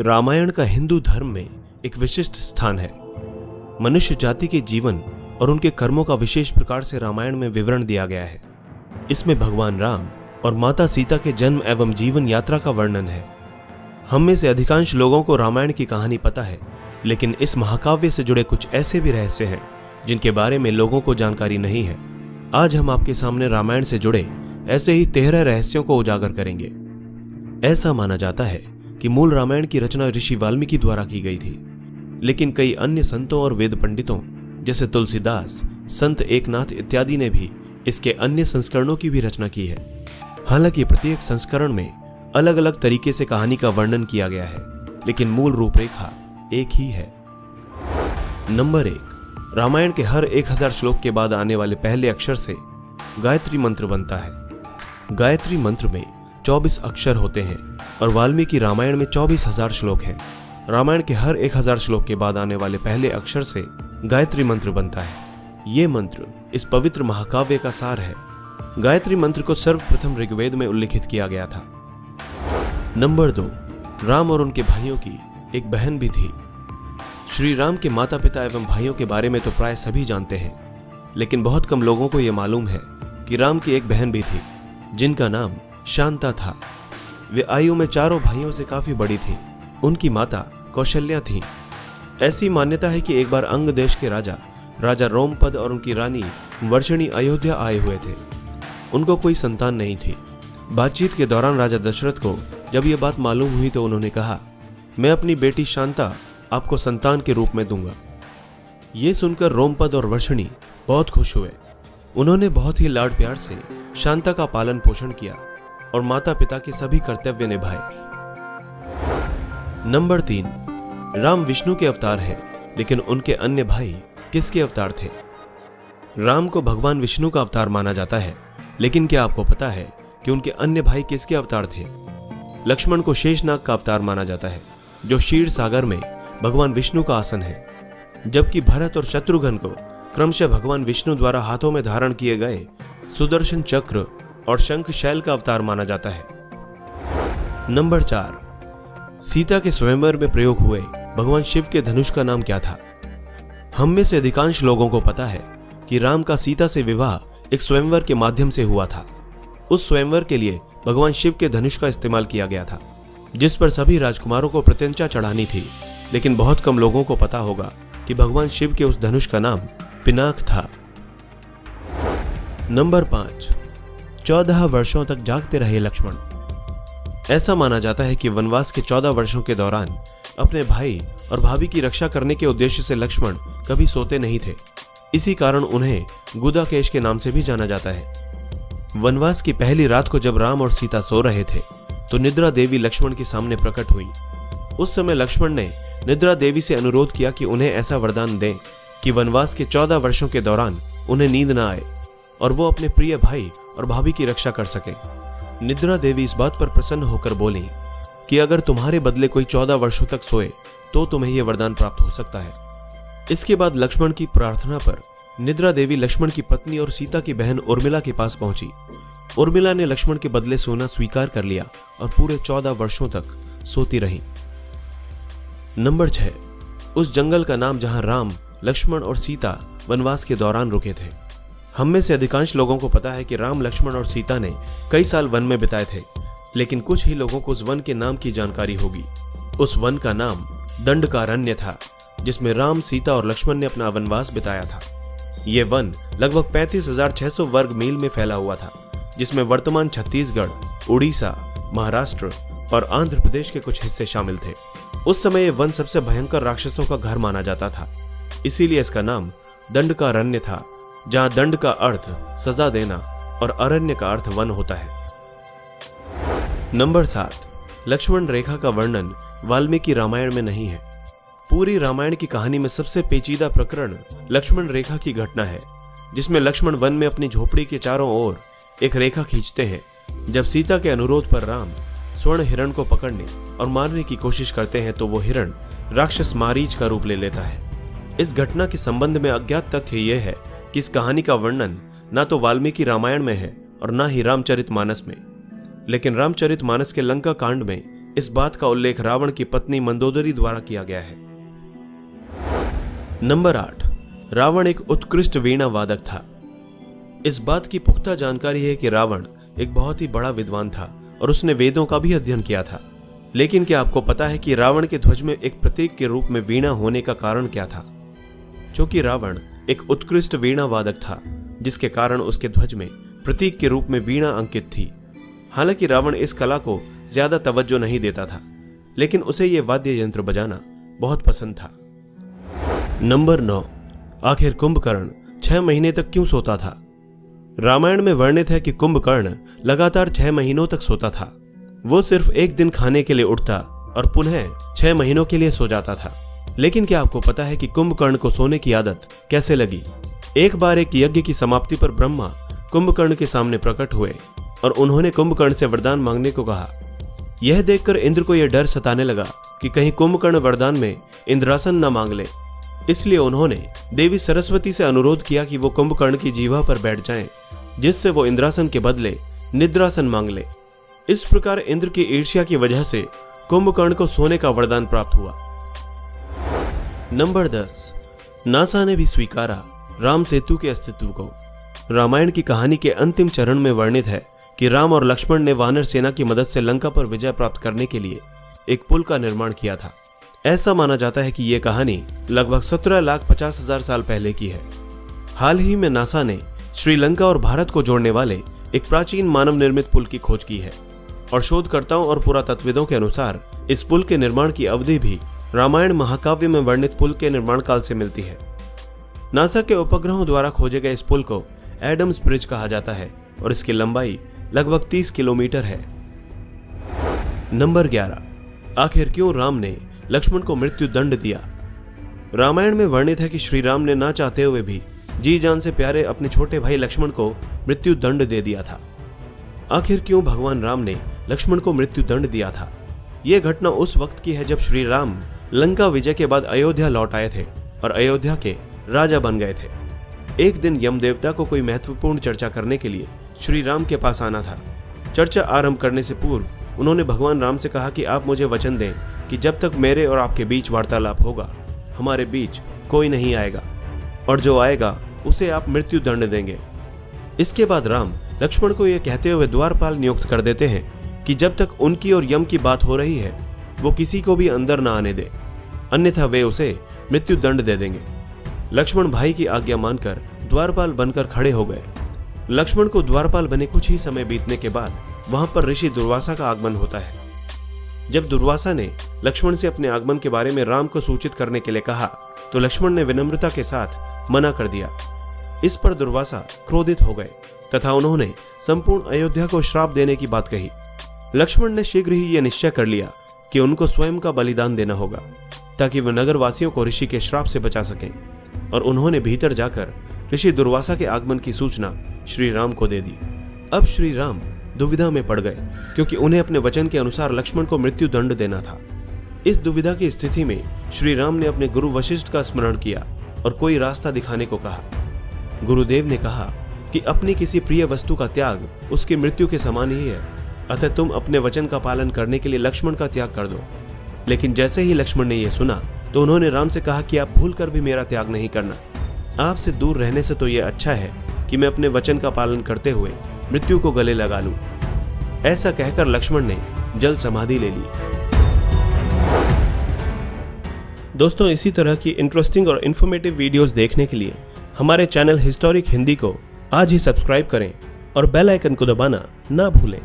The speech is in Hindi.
रामायण का हिंदू धर्म में एक विशिष्ट स्थान है। मनुष्य जाति के जीवन और उनके कर्मों का विशेष प्रकार से रामायण में विवरण दिया गया है। इसमें भगवान राम और माता सीता के जन्म एवं जीवन यात्रा का वर्णन है। हम में से अधिकांश लोगों को रामायण की कहानी पता है, लेकिन इस महाकाव्य से जुड़े कुछ ऐसे भी रहस्य हैं जिनके बारे में लोगों को जानकारी नहीं है। आज हम आपके सामने रामायण से जुड़े ऐसे ही 13 रहस्यों को उजागर करेंगे। ऐसा माना जाता है कि मूल रामायण की रचना ऋषि वाल्मीकि द्वारा की गई थी, लेकिन कई अन्य संतों और वेद पंडितों जैसे तुलसीदास, संत एकनाथ इत्यादि ने भी इसके अन्य संस्करणों की भी रचना की है। हालांकि प्रत्येक संस्करण में अलग अलग तरीके से कहानी का वर्णन किया गया है, लेकिन मूल रूपरेखा एक ही है। नंबर 1, रामायण के हर 1000 श्लोक के बाद आने वाले पहले अक्षर से गायत्री मंत्र बनता है। गायत्री मंत्र में 24 अक्षर होते हैं और वाल्मीकि रामायण में 24,000 श्लोक हैं। रामायण के हर 1000 श्लोक के बाद आने वाले पहले अक्षर से गायत्री मंत्र बनता है। ये मंत्र इस पवित्र महाकाव्य का सार है। गायत्री मंत्र को सर्वप्रथम ऋग्वेद में उल्लिखित किया गया था। नंबर 2, राम और उनके भाइयों की एक बहन भी थी। श्री राम के माता पिता एवं भाइयों के बारे में तो प्राय सभी जानते हैं, लेकिन बहुत कम लोगों को यह मालूम है कि राम की एक बहन भी थी जिनका नाम शांता था। वे आयु में चारों भाइयों से काफी बड़ी थी। उनकी माता कौशल्या थी। ऐसी मान्यता है कि एक बार अंग देश के राजा रोमपद और उनकी रानी वर्षिणी अयोध्या आए हुए थे। उनको कोई संतान नहीं थी। बातचीत के दौरान राजा दशरथ को जब यह बात मालूम हुई तो उन्होंने कहा, मैं अपनी बेटी शांता आपको संतान के रूप में दूंगा। ये सुनकर रोमपद और वर्षिणी बहुत खुश हुए। उन्होंने बहुत ही लाड प्यार से शांता का पालन पोषण किया और माता पिता के सभी कर्तव्य निभाए। नंबर 3, राम विष्णु के अवतार हैं, लेकिन उनके अन्य भाई किसके अवतार थे? राम को भगवान विष्णु का अवतार माना जाता है, लेकिन क्या आपको पता है कि उनके अन्य भाई किसके अवतार थे? लक्ष्मण को शेषनाग का अवतार माना जाता है, जो क्षीर सागर में भगवान विष्णु का आसन है, जबकि भरत और शत्रुघ्न को क्रमशः भगवान विष्णु द्वारा हाथों में धारण किए गए सुदर्शन चक्र और शंख शैल का अवतार माना जाता है। नंबर 4, सीता के स्वयंवर में प्रयोग हुए भगवान शिव के धनुष का नाम क्या था? हम में से अधिकांश लोगों को पता है कि राम का सीता से विवाह एक स्वयंवर के माध्यम से हुआ था। उस स्वयंवर के लिए भगवान शिव के धनुष का इस्तेमाल किया गया था, जिस पर सभी राजकुमारों को प्रत्यंचा चढ़ानी थी। लेकिन बहुत कम लोगों को पता होगा कि भगवान शिव के उस धनुष का नाम पिनाक था। नंबर 5, 14 वर्षों तक जागते रहे लक्ष्मण। ऐसा माना जाता है कि वनवास के 14 वर्षों के दौरान अपने भाई और भाभी की रक्षा करने के उद्देश्य से लक्ष्मण कभी सोते नहीं थे। इसी कारण उन्हें गुदाकेश के नाम से भी जाना जाता है। वनवास की पहली रात को जब राम और सीता सो रहे थे तो निद्रा देवी लक्ष्मण के सामने प्रकट हुई। उस समय लक्ष्मण ने निद्रा देवी से अनुरोध किया कि उन्हें ऐसा वरदान दें कि वनवास के 14 वर्षों के दौरान उन्हें नींद न आए और वो अपने प्रिय भाई और भाभी की रक्षा कर सके। निद्रा देवी इस बात पर प्रसन्न होकर बोली कि अगर तुम्हारे बदले कोई 14 वर्षों तक सोए तो तुम्हें यह वरदान प्राप्त हो सकता है। इसके बाद लक्ष्मण की प्रार्थना पर निद्रा देवी लक्ष्मण की पत्नी और सीता की बहन उर्मिला के पास पहुंची। उर्मिला ने लक्ष्मण के बदले सोना स्वीकार कर लिया और पूरे 14 वर्षों तक सोती रही। नंबर 6, उस जंगल का नाम जहां राम, लक्ष्मण और सीता वनवास के दौरान रुके थे। हम में से अधिकांश लोगों को पता है कि राम, लक्ष्मण और सीता ने कई साल वन में बिताए थे, लेकिन कुछ ही लोगों को उस वन के नाम की जानकारी होगी। उस वन का नाम दंडकारण्य था, जिसमें राम, सीता और लक्ष्मण ने अपना वनवास बिताया था। यह वन लगभग 35,600 वर्ग मील में फैला हुआ था, जिसमें वर्तमान छत्तीसगढ़, उड़ीसा, महाराष्ट्र और आंध्र प्रदेश के कुछ हिस्से शामिल थे। उस समय यह वन सबसे भयंकर राक्षसों का घर माना जाता था, इसीलिए इसका नाम दंडकारण्य था, जहां दंड का अर्थ सजा देना और अरण्य का अर्थ वन होता है। नंबर 7, लक्ष्मण रेखा का वर्णन वाल्मीकि रामायण में नहीं है। पूरी रामायण की कहानी में सबसे पेचीदा प्रकरण लक्ष्मण रेखा की घटना है, जिसमें लक्ष्मण वन में अपनी झोपड़ी के चारों ओर एक रेखा खींचते हैं। जब सीता के अनुरोध पर राम स्वर्ण हिरण को पकड़ने और मारने की कोशिश करते हैं तो वो हिरण राक्षस मारीच का रूप ले लेता है। इस घटना के संबंध में अज्ञात तथ्य यह है कि इस कहानी का वर्णन ना तो वाल्मीकि रामायण में है और ना ही रामचरितमानस में, लेकिन रामचरितमानस के लंका कांड में इस बात का उल्लेख रावण की पत्नी मंदोदरी द्वारा किया गया है। नंबर 8, रावण एक उत्कृष्ट वीणा वादक था। इस बात की पुख्ता जानकारी है कि रावण एक बहुत ही बड़ा विद्वान था और उसने वेदों का भी अध्ययन किया था। लेकिन क्या आपको पता है कि रावण के ध्वज में एक प्रतीक के रूप में वीणा होने का कारण क्या था? क्योंकि रावण एक उत्कृष्ट वीणा वादक था, जिसके कारण उसके ध्वज में प्रतीक के रूप में वीणा अंकित थी। हालांकि रावण इस कला को ज्यादा तवज्जो नहीं देता था, लेकिन उसे यह वाद्य यंत्र बजाना बहुत पसंद था। नंबर 9, आखिर कुंभकर्ण 6 महीने तक क्यों सोता था? रामायण में वर्णित है कि कुंभकर्ण लगातार 6 महीनों तक सोता था। वो सिर्फ एक दिन खाने के लिए उठता और पुनः 6 महीनों के लिए सो जाता था। लेकिन क्या आपको पता है कि कुंभकर्ण को सोने की आदत कैसे लगी? एक बार एक यज्ञ की समाप्ति पर ब्रह्मा कुंभकर्ण के सामने प्रकट हुए और उन्होंने कुंभकर्ण से वरदान मांगने को कहा। यह देखकर इंद्र को यह डर सताने लगा कि कहीं कुंभकर्ण वरदान में इंद्रासन न मांग ले। इसलिए उन्होंने देवी सरस्वती से अनुरोध किया कि वो कुंभकर्ण की जीवा पर बैठ जाएं, जिससे वो इंद्रासन के बदले निद्रासन मांग ले। इस प्रकार इंद्र की ईर्ष्या की वजह से कुंभकर्ण को सोने का वरदान प्राप्त हुआ। नंबर 10, नासा ने भी स्वीकारा राम सेतु के अस्तित्व को। रामायण की कहानी के अंतिम चरण में वर्णित है कि राम और लक्ष्मण ने वानर सेना की मदद से लंका पर विजय प्राप्त करने के लिए एक पुल का निर्माण किया था। ऐसा माना जाता है कि यह कहानी लगभग 17,50,000 साल पहले की है। हाल ही में नासा ने श्रीलंका और भारत को जोड़ने वाले एक प्राचीन मानव निर्मित पुल की खोज की है और शोधकर्ताओं और पुरातत्वविदों के अनुसार इस पुल के निर्माण की अवधि भी रामायण महाकाव्य में वर्णित पुल के निर्माण काल से मिलती है। नासा के उपग्रहों द्वारा खोजे गए इस पुल को एडम्स ब्रिज कहा जाता है और इसकी लंबाई लगभग 30 किलोमीटर है। नंबर 11, आखिर क्यों राम ने लक्ष्मण को मृत्यु दंड दिया? रामायण में वर्णित है कि श्री राम ने ना चाहते हुए भी जी जान से प्यारे अपने छोटे भाई लक्ष्मण को मृत्यु दंड दे दिया था। आखिर क्यों भगवान राम ने लक्ष्मण को मृत्यु दंड दिया था? यह घटना उस वक्त की है जब श्री राम लंका विजय के बाद अयोध्या लौट आए थे और अयोध्या के राजा बन गए थे। एक दिन यम देवता को कोई महत्वपूर्ण चर्चा करने के लिए श्री राम के पास आना था। चर्चा आरंभ करने से पूर्व उन्होंने भगवान राम से कहा कि आप मुझे वचन दें कि जब तक मेरे और आपके बीच वार्तालाप होगा, हमारे बीच कोई नहीं आएगा और जो आएगा उसे आप मृत्यु दंड देंगे। इसके बाद राम लक्ष्मण को यह कहते हुए द्वारपाल नियुक्त कर देते हैं कि जब तक उनकी और यम की बात हो रही है, वो किसी को भी अंदर न आने दे, अन्यथा वे उसे मृत्यु दंड दे देंगे। लक्ष्मण भाई की आज्ञा मानकर द्वारपाल बनकर खड़े हो गए। लक्ष्मण को द्वारपाल बने कुछ ही समय बीतने के बाद वहां पर ऋषि दुर्वासा का आगमन होता है। जब दुर्वासा ने लक्ष्मण से अपने आगमन के बारे में राम को सूचित करने के लिए कहा, तो लक्ष्मण ने विनम्रता के साथ मना कर दिया। इस पर दुर्वासा क्रोधित हो गए तथा उन्होंने संपूर्ण अयोध्या को श्राप देने की बात कही। लक्ष्मण ने शीघ्र ही यह निश्चय कर लिया कि उनको स्वयं का बलिदान देना होगा ताकि वे नगरवासियों को ऋषि के श्राप से बचा सकें, और उन्होंने भीतर जाकर ऋषि दुर्वासा के आगमन की सूचना श्री राम को दे दी। अब श्री राम दुविधा में पड़ गए क्योंकि उन्हें अपने वचन के अनुसार लक्ष्मण को मृत्यु दंड देना था। इस दुविधा की स्थिति में श्री राम ने अपने गुरु वशिष्ठ का स्मरण किया और कोई रास्ता दिखाने को कहा। गुरुदेव ने कहा कि अपनी किसी प्रिय वस्तु का त्याग उसकी मृत्यु के समान ही है, अतः तुम अपने वचन का पालन करने के लिए लक्ष्मण का त्याग कर दो। लेकिन जैसे ही लक्ष्मण ने यह सुना तो उन्होंने राम से कहा कि आप भूल कर भी मेरा त्याग नहीं करना। आपसे दूर रहने से तो यह अच्छा है कि मैं अपने वचन का पालन करते हुए मृत्यु को गले लगा लूं। ऐसा कहकर लक्ष्मण ने जल समाधि ले ली। दोस्तों, इसी तरह की इंटरेस्टिंग और इन्फॉर्मेटिव वीडियोस देखने के लिए हमारे चैनल हिस्टोरिक हिंदी को आज ही सब्सक्राइब करें और बेल आइकन को दबाना ना भूलें।